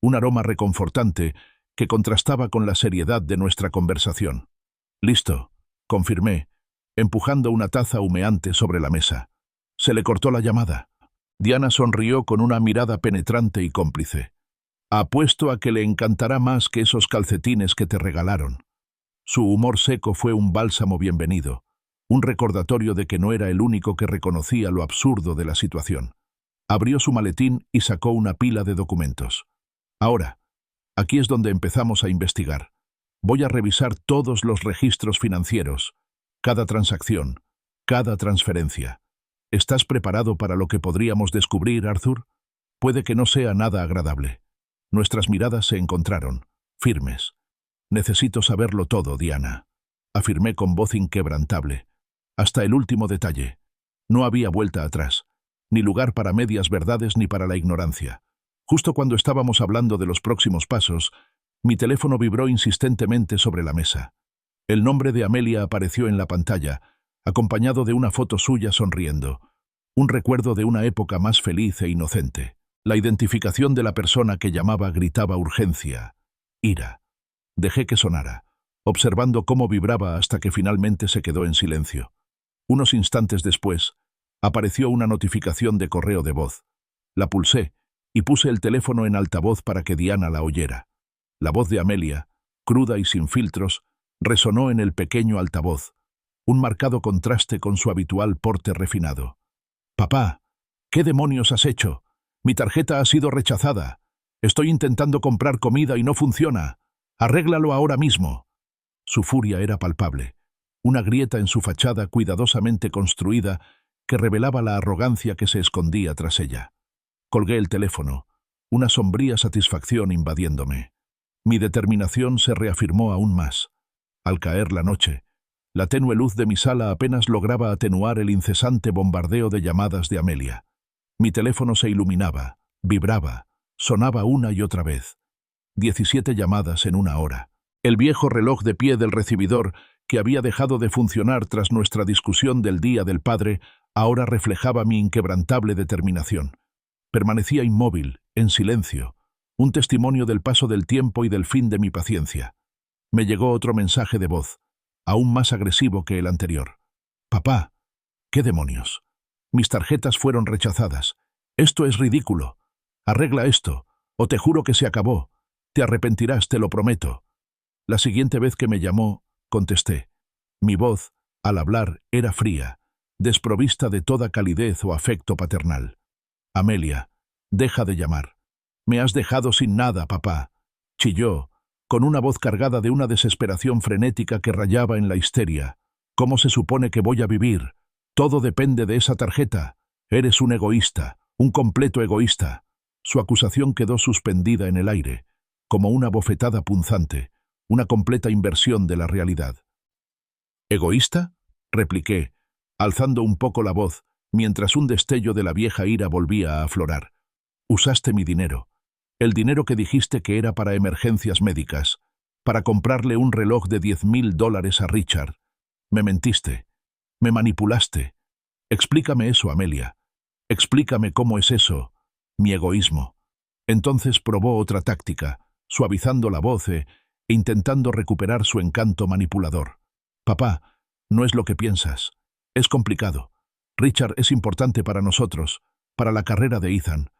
un aroma reconfortante que contrastaba con la seriedad de nuestra conversación. «Listo», confirmé, empujando una taza humeante sobre la mesa. Se le cortó la llamada. Diana sonrió con una mirada penetrante y cómplice. «Apuesto a que le encantará más que esos calcetines que te regalaron». Su humor seco fue un bálsamo bienvenido, un recordatorio de que no era el único que reconocía lo absurdo de la situación. Abrió su maletín y sacó una pila de documentos. «Ahora, aquí es donde empezamos a investigar. Voy a revisar todos los registros financieros, cada transacción, cada transferencia. ¿Estás preparado para lo que podríamos descubrir, Arthur? Puede que no sea nada agradable». Nuestras miradas se encontraron, firmes. «Necesito saberlo todo, Diana», afirmé con voz inquebrantable. Hasta el último detalle. No había vuelta atrás, ni lugar para medias verdades ni para la ignorancia. Justo cuando estábamos hablando de los próximos pasos, mi teléfono vibró insistentemente sobre la mesa. El nombre de Amelia apareció en la pantalla, acompañado de una foto suya sonriendo, un recuerdo de una época más feliz e inocente. La identificación de la persona que llamaba gritaba urgencia, ira. Dejé que sonara, observando cómo vibraba hasta que finalmente se quedó en silencio. Unos instantes después, apareció una notificación de correo de voz. La pulsé y puse el teléfono en altavoz para que Diana la oyera. La voz de Amelia, cruda y sin filtros, resonó en el pequeño altavoz, un marcado contraste con su habitual porte refinado. «Papá, ¿qué demonios has hecho? Mi tarjeta ha sido rechazada. Estoy intentando comprar comida y no funciona. Arréglalo ahora mismo». Su furia era palpable, una grieta en su fachada cuidadosamente construida que revelaba la arrogancia que se escondía tras ella. Colgué el teléfono, una sombría satisfacción invadiéndome. Mi determinación se reafirmó aún más. Al caer la noche, la tenue luz de mi sala apenas lograba atenuar el incesante bombardeo de llamadas de Amelia. Mi teléfono se iluminaba, vibraba, sonaba una y otra vez. 17 llamadas en una hora. El viejo reloj de pie del recibidor, que había dejado de funcionar tras nuestra discusión del Día del Padre, ahora reflejaba mi inquebrantable determinación. Permanecía inmóvil, en silencio, un testimonio del paso del tiempo y del fin de mi paciencia. Me llegó otro mensaje de voz, aún más agresivo que el anterior. «Papá, ¿qué demonios? Mis tarjetas fueron rechazadas. Esto es ridículo. Arregla esto, o te juro que se acabó. Te arrepentirás, te lo prometo». La siguiente vez que me llamó, contesté. Mi voz, al hablar, era fría, desprovista de toda calidez o afecto paternal. «Amelia, deja de llamar. Me has dejado sin nada, papá», chilló, con una voz cargada de una desesperación frenética que rayaba en la histeria. «¿Cómo se supone que voy a vivir? Todo depende de esa tarjeta. Eres un egoísta, un completo egoísta». Su acusación quedó suspendida en el aire, como una bofetada punzante, una completa inversión de la realidad. «¿Egoísta?», repliqué, alzando un poco la voz, mientras un destello de la vieja ira volvía a aflorar. «Usaste mi dinero, el dinero que dijiste que era para emergencias médicas, para comprarle un reloj de $10,000 a Richard. Me mentiste, me manipulaste. Explícame eso, Amelia. Explícame cómo es eso, mi egoísmo». Entonces probó otra táctica, suavizando la voz e intentando recuperar su encanto manipulador. «Papá, no es lo que piensas. Es complicado. Richard es importante para nosotros, para la carrera de Ethan.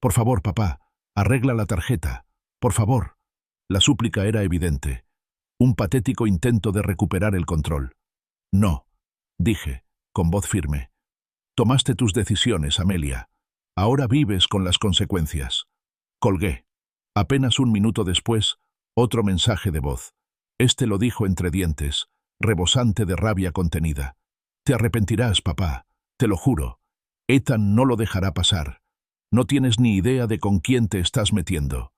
Por favor, papá, arregla la tarjeta. Por favor». La súplica era evidente. Un patético intento de recuperar el control. «No», dije, con voz firme. «Tomaste tus decisiones, Amelia. Ahora vives con las consecuencias». Colgué. Apenas un minuto después, otro mensaje de voz. Este lo dijo entre dientes, rebosante de rabia contenida. «Te arrepentirás, papá. Te lo juro. Ethan no lo dejará pasar. No tienes ni idea de con quién te estás metiendo».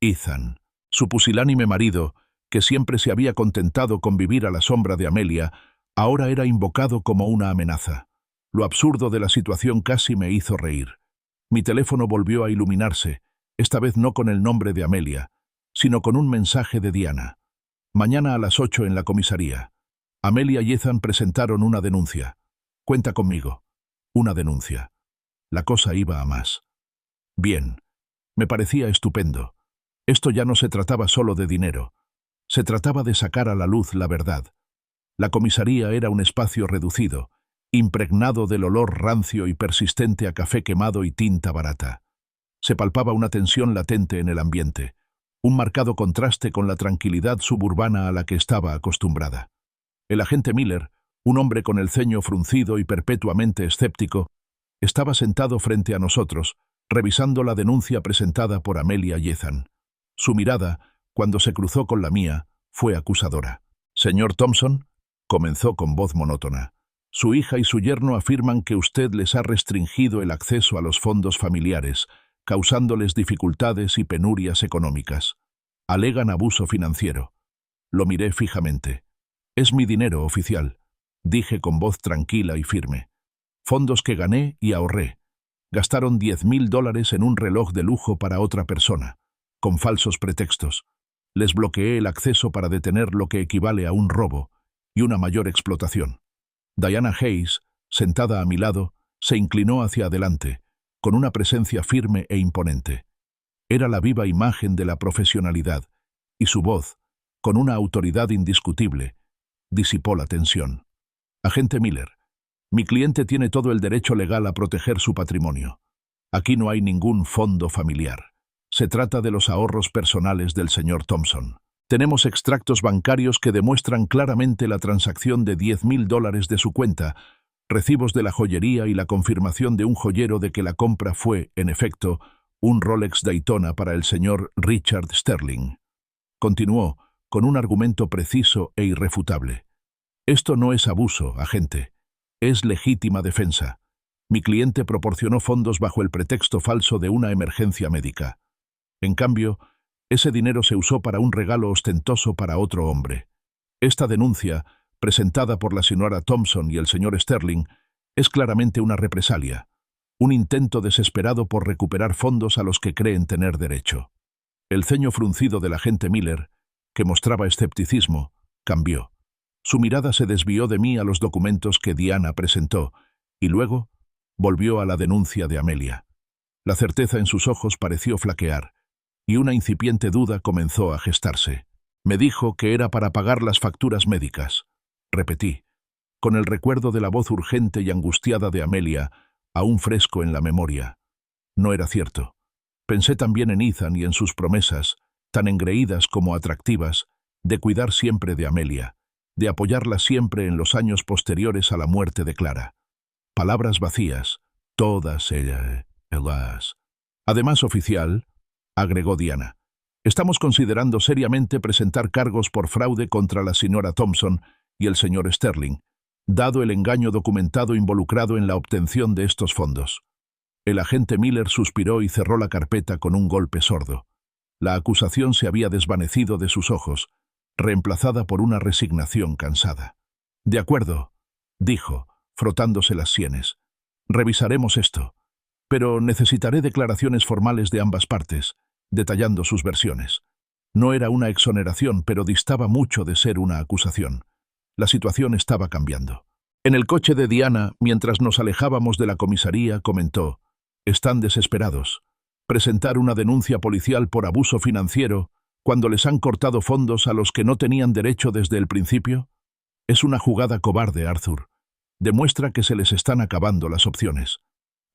Ethan, su pusilánime marido, que siempre se había contentado con vivir a la sombra de Amelia, ahora era invocado como una amenaza. Lo absurdo de la situación casi me hizo reír. Mi teléfono volvió a iluminarse, esta vez no con el nombre de Amelia, sino con un mensaje de Diana. «Mañana a las 8 en la comisaría. Amelia y Ethan presentaron una denuncia. Cuenta conmigo». Una denuncia. La cosa iba a más. Bien. Me parecía estupendo. Esto ya no se trataba solo de dinero. Se trataba de sacar a la luz la verdad. La comisaría era un espacio reducido, impregnado del olor rancio y persistente a café quemado y tinta barata. Se palpaba una tensión latente en el ambiente, un marcado contraste con la tranquilidad suburbana a la que estaba acostumbrada. El agente Miller, un hombre con el ceño fruncido y perpetuamente escéptico, estaba sentado frente a nosotros, revisando la denuncia presentada por Amelia y Ethan. Su mirada, cuando se cruzó con la mía, fue acusadora. «Señor Thompson», comenzó con voz monótona, «su hija y su yerno afirman que usted les ha restringido el acceso a los fondos familiares, causándoles dificultades y penurias económicas. Alegan abuso financiero». Lo miré fijamente. «Es mi dinero, oficial», dije con voz tranquila y firme. «Fondos que gané y ahorré. Gastaron $10,000 en un reloj de lujo para otra persona, con falsos pretextos. Les bloqueé el acceso para detener lo que equivale a un robo y una mayor explotación». Diana Hayes, sentada a mi lado, se inclinó hacia adelante, con una presencia firme e imponente. Era la viva imagen de la profesionalidad, y su voz, con una autoridad indiscutible, disipó la tensión. «Agente Miller, mi cliente tiene todo el derecho legal a proteger su patrimonio. Aquí no hay ningún fondo familiar. Se trata de los ahorros personales del señor Thompson. Tenemos extractos bancarios que demuestran claramente la transacción de $10,000 de su cuenta, recibos de la joyería y la confirmación de un joyero de que la compra fue, en efecto, un Rolex Daytona para el señor Richard Sterling». Continuó, con un argumento preciso e irrefutable. «Esto no es abuso, agente. Es legítima defensa. Mi cliente proporcionó fondos bajo el pretexto falso de una emergencia médica. En cambio, ese dinero se usó para un regalo ostentoso para otro hombre. Esta denuncia, presentada por la señora Thompson y el señor Sterling, es claramente una represalia, un intento desesperado por recuperar fondos a los que creen tener derecho». El ceño fruncido del agente Miller, que mostraba escepticismo, cambió. Su mirada se desvió de mí a los documentos que Diana presentó, y luego volvió a la denuncia de Amelia. La certeza en sus ojos pareció flaquear, y una incipiente duda comenzó a gestarse. «Me dijo que era para pagar las facturas médicas», repetí, con el recuerdo de la voz urgente y angustiada de Amelia, aún fresco en la memoria. No era cierto. Pensé también en Ethan y en sus promesas, tan engreídas como atractivas, de cuidar siempre de Amelia, de apoyarla siempre en los años posteriores a la muerte de Clara. Palabras vacías, todas ellas. «Además, oficial», agregó Diana, «estamos considerando seriamente presentar cargos por fraude contra la señora Thompson y el señor Sterling, dado el engaño documentado involucrado en la obtención de estos fondos». El agente Miller suspiró y cerró la carpeta con un golpe sordo. La acusación se había desvanecido de sus ojos, reemplazada por una resignación cansada. «De acuerdo», dijo, frotándose las sienes. «Revisaremos esto, pero necesitaré declaraciones formales de ambas partes, detallando sus versiones». No era una exoneración, pero distaba mucho de ser una acusación. La situación estaba cambiando. En el coche de Diana, mientras nos alejábamos de la comisaría, comentó: «Están desesperados. Presentar una denuncia policial por abuso financiero cuando les han cortado fondos a los que no tenían derecho desde el principio. Es una jugada cobarde, Arthur. Demuestra que se les están acabando las opciones.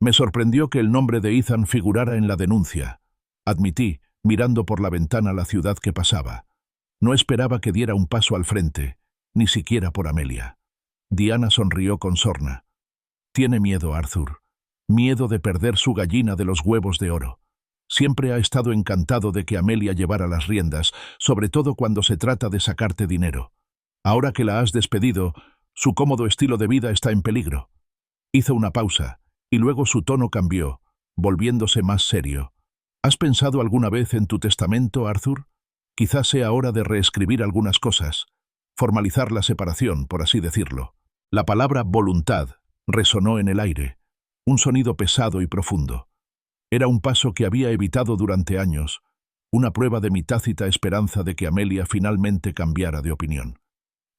Me sorprendió que el nombre de Ethan figurara en la denuncia. Admití, mirando por la ventana la ciudad que pasaba. No esperaba que diera un paso al frente, ni siquiera por Amelia. Diana sonrió con sorna. Tiene miedo, Arthur. Miedo de perder su gallina de los huevos de oro. Siempre ha estado encantado de que Amelia llevara las riendas, sobre todo cuando se trata de sacarte dinero. Ahora que la has despedido, su cómodo estilo de vida está en peligro. Hizo una pausa, y luego su tono cambió, volviéndose más serio. ¿Has pensado alguna vez en tu testamento, Arthur? Quizás sea hora de reescribir algunas cosas, formalizar la separación, por así decirlo. La palabra voluntad resonó en el aire, un sonido pesado y profundo. Era un paso que había evitado durante años, una prueba de mi tácita esperanza de que Amelia finalmente cambiara de opinión.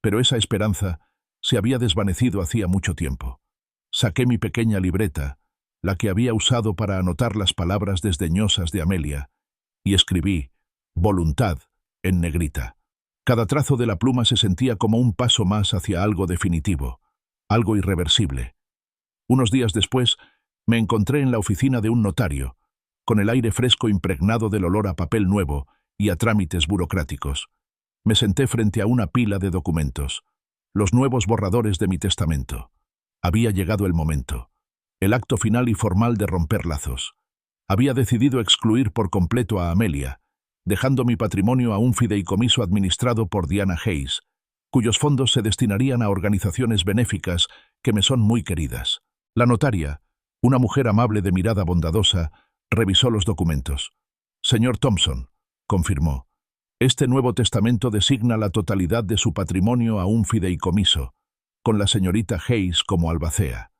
Pero esa esperanza se había desvanecido hacía mucho tiempo. Saqué mi pequeña libreta, la que había usado para anotar las palabras desdeñosas de Amelia, y escribí «voluntad» en negrita. Cada trazo de la pluma se sentía como un paso más hacia algo definitivo, algo irreversible. Unos días después, me encontré en la oficina de un notario, con el aire fresco impregnado del olor a papel nuevo y a trámites burocráticos. Me senté frente a una pila de documentos, los nuevos borradores de mi testamento. Había llegado el momento, el acto final y formal de romper lazos. Había decidido excluir por completo a Amelia, dejando mi patrimonio a un fideicomiso administrado por Diana Hayes, cuyos fondos se destinarían a organizaciones benéficas que me son muy queridas. La notaria, una mujer amable de mirada bondadosa, revisó los documentos. «Señor Thompson», confirmó, «este nuevo testamento designa la totalidad de su patrimonio a un fideicomiso, con la señorita Hayes como albacea.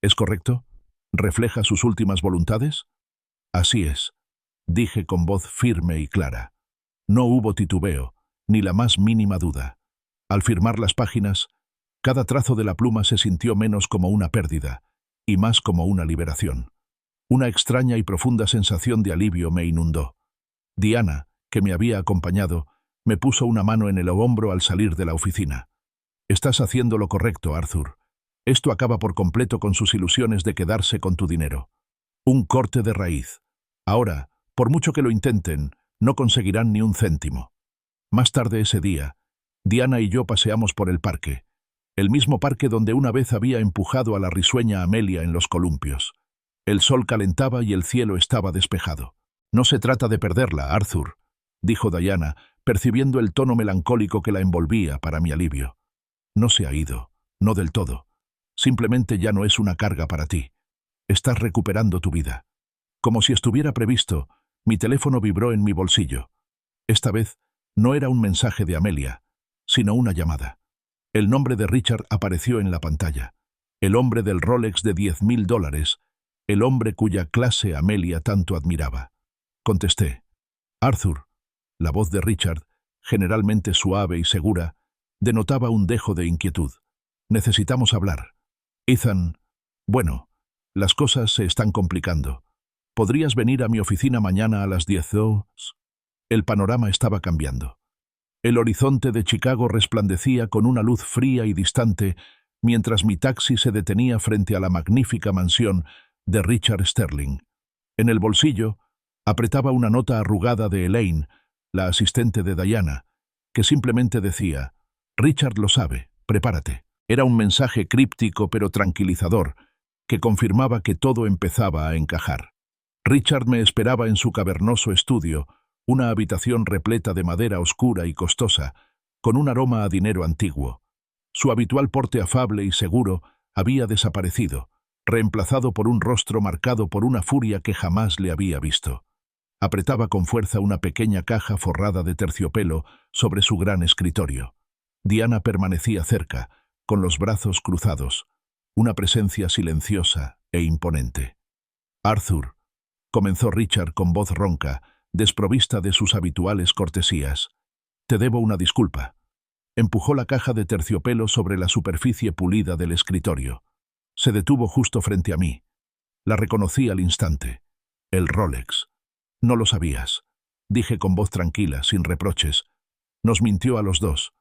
¿Es correcto? ¿Refleja sus últimas voluntades?» «Así es», dije con voz firme y clara. No hubo titubeo, ni la más mínima duda. Al firmar las páginas, cada trazo de la pluma se sintió menos como una pérdida, y más como una liberación. Una extraña y profunda sensación de alivio me inundó. Diana, que me había acompañado, me puso una mano en el hombro al salir de la oficina. «Estás haciendo lo correcto, Arthur. Esto acaba por completo con sus ilusiones de quedarse con tu dinero. Un corte de raíz. Ahora, por mucho que lo intenten, no conseguirán ni un céntimo». Más tarde ese día, Diana y yo paseamos por el parque, el mismo parque donde una vez había empujado a la risueña Amelia en los columpios. El sol calentaba y el cielo estaba despejado. «No se trata de perderla, Arthur», dijo Diana, percibiendo el tono melancólico que la envolvía para mi alivio. «No se ha ido, no del todo. Simplemente ya no es una carga para ti. Estás recuperando tu vida». Como si estuviera previsto, mi teléfono vibró en mi bolsillo. Esta vez no era un mensaje de Amelia, sino una llamada. El nombre de Richard apareció en la pantalla. El hombre del Rolex de $10.000, el hombre cuya clase Amelia tanto admiraba. Contesté. «Arthur». La voz de Richard, generalmente suave y segura, denotaba un dejo de inquietud. «Necesitamos hablar». «Ethan, bueno, las cosas se están complicando. ¿Podrías venir a mi oficina mañana a las 10:00? El panorama estaba cambiando. El horizonte de Chicago resplandecía con una luz fría y distante mientras mi taxi se detenía frente a la magnífica mansión de Richard Sterling. En el bolsillo apretaba una nota arrugada de Elaine, la asistente de Diana, que simplemente decía: «Richard lo sabe, prepárate». Era un mensaje críptico pero tranquilizador, que confirmaba que todo empezaba a encajar. Richard me esperaba en su cavernoso estudio, una habitación repleta de madera oscura y costosa, con un aroma a dinero antiguo. Su habitual porte afable y seguro había desaparecido, reemplazado por un rostro marcado por una furia que jamás le había visto. Apretaba con fuerza una pequeña caja forrada de terciopelo sobre su gran escritorio. Diana permanecía cerca, con los brazos cruzados, una presencia silenciosa e imponente. «Arthur», comenzó Richard con voz ronca, desprovista de sus habituales cortesías, «te debo una disculpa». Empujó la caja de terciopelo sobre la superficie pulida del escritorio. Se detuvo justo frente a mí. La reconocí al instante. El Rolex. No lo sabías, dije con voz tranquila, sin reproches. Nos mintió a los dos.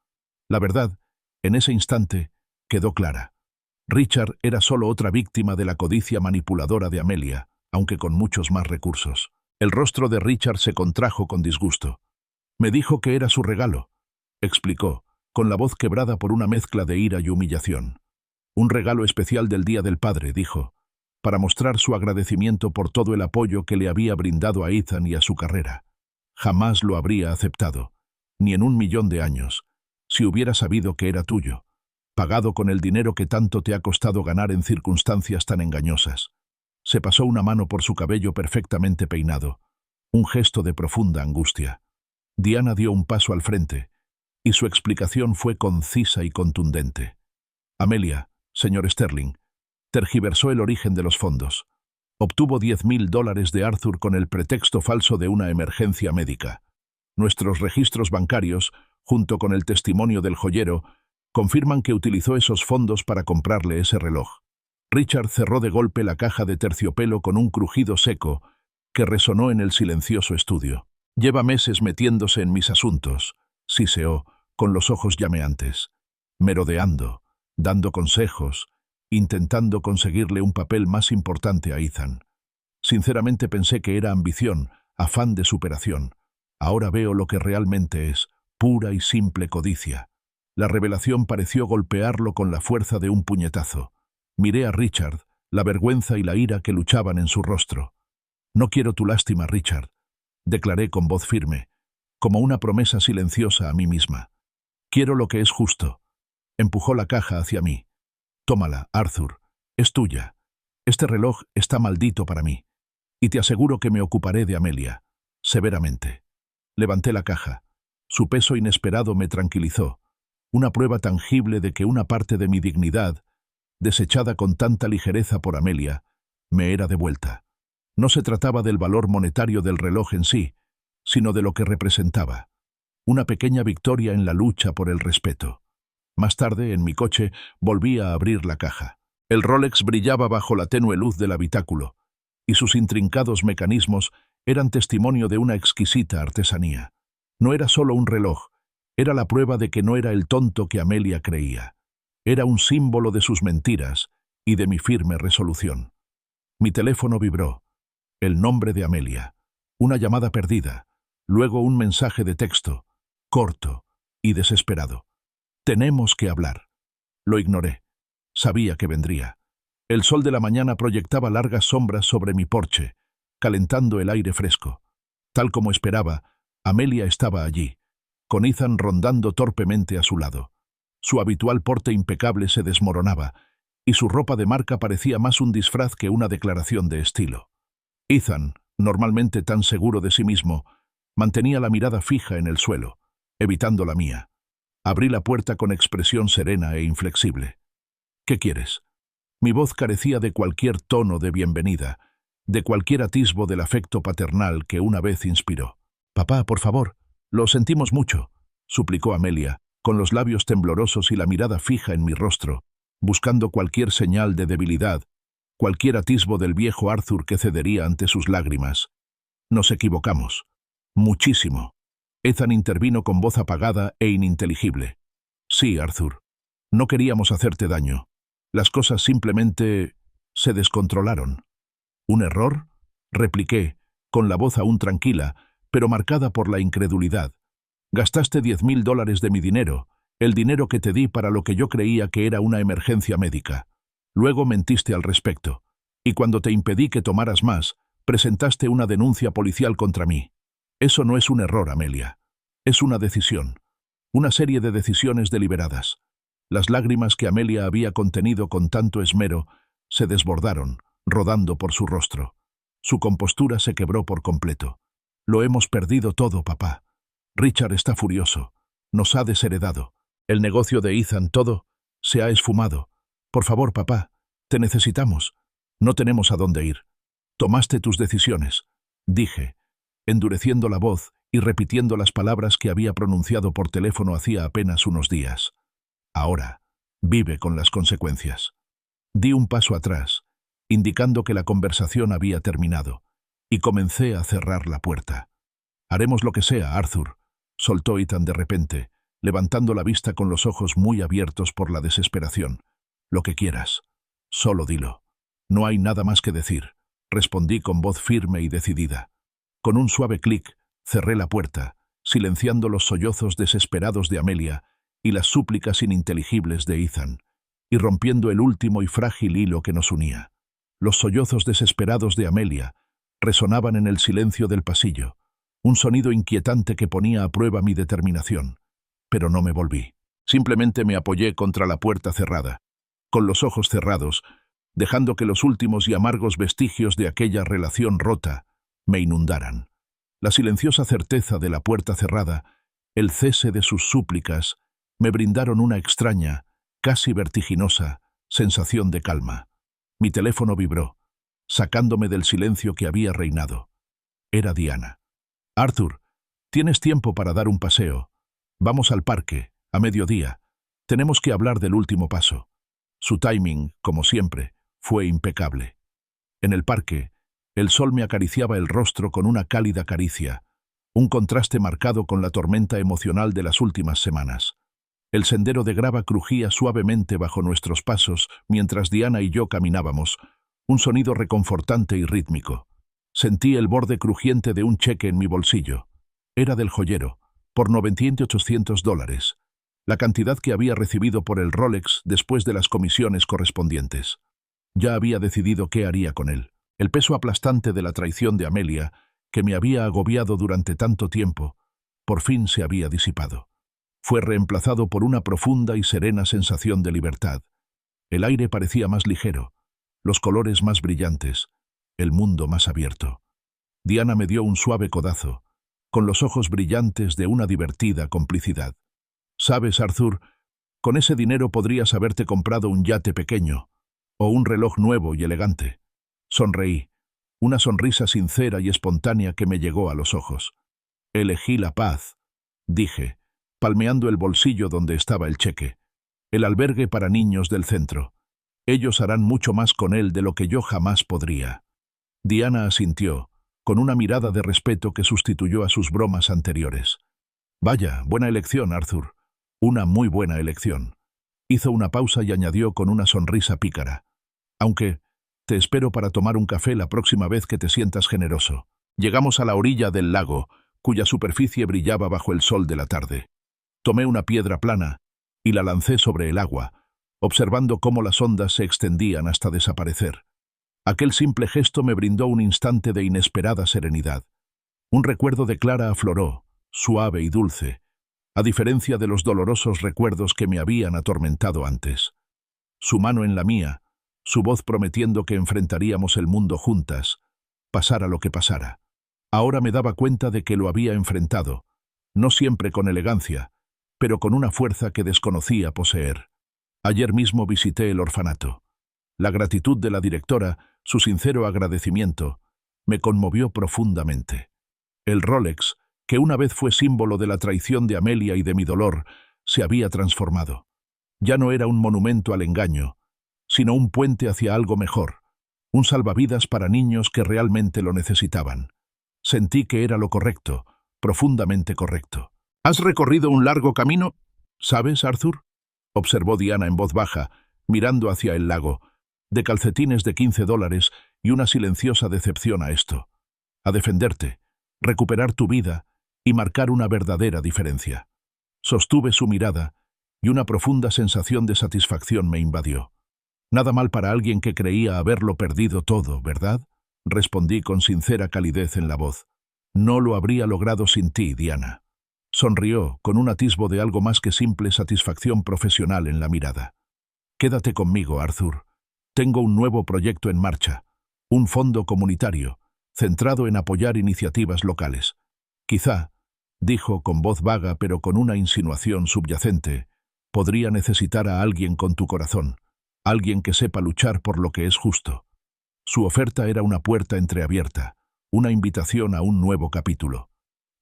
La verdad, en ese instante, quedó clara. Richard era solo otra víctima de la codicia manipuladora de Amelia, aunque con muchos más recursos. El rostro de Richard se contrajo con disgusto. Me dijo que era su regalo, explicó, con la voz quebrada por una mezcla de ira y humillación. Un regalo especial del Día del Padre, dijo, para mostrar su agradecimiento por todo el apoyo que le había brindado a Ethan y a su carrera. Jamás lo habría aceptado, ni en 1.000.000 de años, si hubiera sabido que era tuyo, pagado con el dinero que tanto te ha costado ganar en circunstancias tan engañosas. Se pasó una mano por su cabello perfectamente peinado, un gesto de profunda angustia. Diana dio un paso al frente, y su explicación fue concisa y contundente. Amelia, señor Sterling, tergiversó el origen de los fondos. Obtuvo $10.000 de Arthur con el pretexto falso de una emergencia médica. Nuestros registros bancarios, junto con el testimonio del joyero, confirman que utilizó esos fondos para comprarle ese reloj. Richard cerró de golpe la caja de terciopelo con un crujido seco que resonó en el silencioso estudio. Lleva meses metiéndose en mis asuntos, siseó, con los ojos llameantes, merodeando, dando consejos, intentando conseguirle un papel más importante a Ethan. Sinceramente pensé que era ambición, afán de superación. Ahora veo lo que realmente es, pura y simple codicia. La revelación pareció golpearlo con la fuerza de un puñetazo. Miré a Richard, la vergüenza y la ira que luchaban en su rostro. No quiero tu lástima, Richard, declaré con voz firme, como una promesa silenciosa a mí misma. Quiero lo que es justo. Empujó la caja hacia mí. Tómala, Arthur, es tuya. Este reloj está maldito para mí. Y te aseguro que me ocuparé de Amelia, severamente. Levanté la caja. Su peso inesperado me tranquilizó, una prueba tangible de que una parte de mi dignidad, desechada con tanta ligereza por Amelia, me era devuelta. No se trataba del valor monetario del reloj en sí, sino de lo que representaba. Una pequeña victoria en la lucha por el respeto. Más tarde, en mi coche, volví a abrir la caja. El Rolex brillaba bajo la tenue luz del habitáculo, y sus intrincados mecanismos eran testimonio de una exquisita artesanía. No era solo un reloj, era la prueba de que no era el tonto que Amelia creía. Era un símbolo de sus mentiras y de mi firme resolución. Mi teléfono vibró. El nombre de Amelia. Una llamada perdida. Luego un mensaje de texto, corto y desesperado. Tenemos que hablar. Lo ignoré. Sabía que vendría. El sol de la mañana proyectaba largas sombras sobre mi porche, calentando el aire fresco. Tal como esperaba, Amelia estaba allí, con Ethan rondando torpemente a su lado. Su habitual porte impecable se desmoronaba, y su ropa de marca parecía más un disfraz que una declaración de estilo. Ethan, normalmente tan seguro de sí mismo, mantenía la mirada fija en el suelo, evitando la mía. Abrí la puerta con expresión serena e inflexible. ¿Qué quieres? Mi voz carecía de cualquier tono de bienvenida, de cualquier atisbo del afecto paternal que una vez inspiró. «Papá, por favor, lo sentimos mucho», suplicó Amelia, con los labios temblorosos y la mirada fija en mi rostro, buscando cualquier señal de debilidad, cualquier atisbo del viejo Arthur que cedería ante sus lágrimas. Nos equivocamos. Muchísimo. Ethan intervino con voz apagada e ininteligible. Sí, Arthur. No queríamos hacerte daño. Las cosas simplemente se descontrolaron. ¿Un error?, repliqué, con la voz aún tranquila, pero marcada por la incredulidad. Gastaste $10.000 de mi dinero, el dinero que te di para lo que yo creía que era una emergencia médica. Luego mentiste al respecto, y cuando te impedí que tomaras más, presentaste una denuncia policial contra mí. Eso no es un error, Amelia. Es una decisión. Una serie de decisiones deliberadas. Las lágrimas que Amelia había contenido con tanto esmero se desbordaron, rodando por su rostro. Su compostura se quebró por completo. Lo hemos perdido todo, papá. Richard está furioso. Nos ha desheredado. El negocio de Ethan, todo, se ha esfumado. Por favor, papá, te necesitamos. No tenemos a dónde ir. Tomaste tus decisiones, dije, endureciendo la voz y repitiendo las palabras que había pronunciado por teléfono hacía apenas unos días. Ahora, vive con las consecuencias. Di un paso atrás, indicando que la conversación había terminado, y comencé a cerrar la puerta. «Haremos lo que sea, Arthur», soltó Ethan de repente, levantando la vista con los ojos muy abiertos por la desesperación. «Lo que quieras. Solo dilo». «No hay nada más que decir», respondí con voz firme y decidida. Con un suave clic, cerré la puerta, silenciando los sollozos desesperados de Amelia y las súplicas ininteligibles de Ethan, y rompiendo el último y frágil hilo que nos unía. Los sollozos desesperados de Amelia resonaban en el silencio del pasillo, un sonido inquietante que ponía a prueba mi determinación. Pero no me volví. Simplemente me apoyé contra la puerta cerrada, con los ojos cerrados, dejando que los últimos y amargos vestigios de aquella relación rota me inundaran. La silenciosa certeza de la puerta cerrada, el cese de sus súplicas, me brindaron una extraña, casi vertiginosa, sensación de calma. Mi teléfono vibró, sacándome del silencio que había reinado. Era Diana. «Arthur, tienes tiempo para dar un paseo. Vamos al parque, a mediodía. Tenemos que hablar del último paso». Su timing, como siempre, fue impecable. En el parque, el sol me acariciaba el rostro con una cálida caricia, un contraste marcado con la tormenta emocional de las últimas semanas. El sendero de grava crujía suavemente bajo nuestros pasos mientras Diana y yo caminábamos, un sonido reconfortante y rítmico. Sentí el borde crujiente de un cheque en mi bolsillo. Era del joyero, por $9,800, la cantidad que había recibido por el Rolex después de las comisiones correspondientes. Ya había decidido qué haría con él. El peso aplastante de la traición de Amelia, que me había agobiado durante tanto tiempo, por fin se había disipado. Fue reemplazado por una profunda y serena sensación de libertad. El aire parecía más ligero, los colores más brillantes, el mundo más abierto. Diana me dio un suave codazo, con los ojos brillantes de una divertida complicidad. «Sabes, Arthur, con ese dinero podrías haberte comprado un yate pequeño, o un reloj nuevo y elegante». Sonreí, una sonrisa sincera y espontánea que me llegó a los ojos. «Elegí la paz», dije, palmeando el bolsillo donde estaba el cheque. «El albergue para niños del centro. Ellos harán mucho más con él de lo que yo jamás podría». Diana asintió, con una mirada de respeto que sustituyó a sus bromas anteriores. «Vaya, buena elección, Arthur. Una muy buena elección». Hizo una pausa y añadió con una sonrisa pícara. «Aunque te espero para tomar un café la próxima vez que te sientas generoso». Llegamos a la orilla del lago, cuya superficie brillaba bajo el sol de la tarde. Tomé una piedra plana y la lancé sobre el agua, observando cómo las ondas se extendían hasta desaparecer. Aquel simple gesto me brindó un instante de inesperada serenidad. Un recuerdo de Clara afloró, suave y dulce, a diferencia de los dolorosos recuerdos que me habían atormentado antes. Su mano en la mía, su voz prometiendo que enfrentaríamos el mundo juntas, pasara lo que pasara. Ahora me daba cuenta de que lo había enfrentado, no siempre con elegancia, pero con una fuerza que desconocía poseer. Ayer mismo visité el orfanato. La gratitud de la directora, su sincero agradecimiento, me conmovió profundamente. El Rolex, que una vez fue símbolo de la traición de Amelia y de mi dolor, se había transformado. Ya no era un monumento al engaño, sino un puente hacia algo mejor, un salvavidas para niños que realmente lo necesitaban. Sentí que era lo correcto, profundamente correcto. «¿Has recorrido un largo camino? ¿Sabes, Arthur?», observó Diana en voz baja, mirando hacia el lago, de calcetines de $15 y una silenciosa decepción a esto. «A defenderte, recuperar tu vida y marcar una verdadera diferencia». Sostuve su mirada y una profunda sensación de satisfacción me invadió. «Nada mal para alguien que creía haberlo perdido todo, ¿verdad?», respondí con sincera calidez en la voz. «No lo habría logrado sin ti, Diana». Sonrió, con un atisbo de algo más que simple satisfacción profesional en la mirada. «Quédate conmigo, Arthur. Tengo un nuevo proyecto en marcha, un fondo comunitario, centrado en apoyar iniciativas locales. Quizá», dijo con voz vaga pero con una insinuación subyacente, «podría necesitar a alguien con tu corazón, alguien que sepa luchar por lo que es justo». Su oferta era una puerta entreabierta, una invitación a un nuevo capítulo.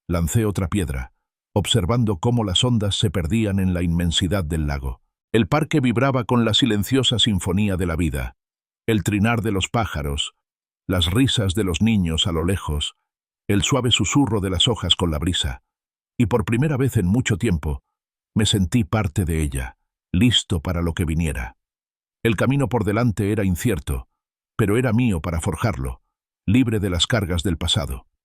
Lancé otra piedra, observando cómo las ondas se perdían en la inmensidad del lago. El parque vibraba con la silenciosa sinfonía de la vida, el trinar de los pájaros, las risas de los niños a lo lejos, el suave susurro de las hojas con la brisa. Y por primera vez en mucho tiempo, me sentí parte de ella, listo para lo que viniera. El camino por delante era incierto, pero era mío para forjarlo, libre de las cargas del pasado.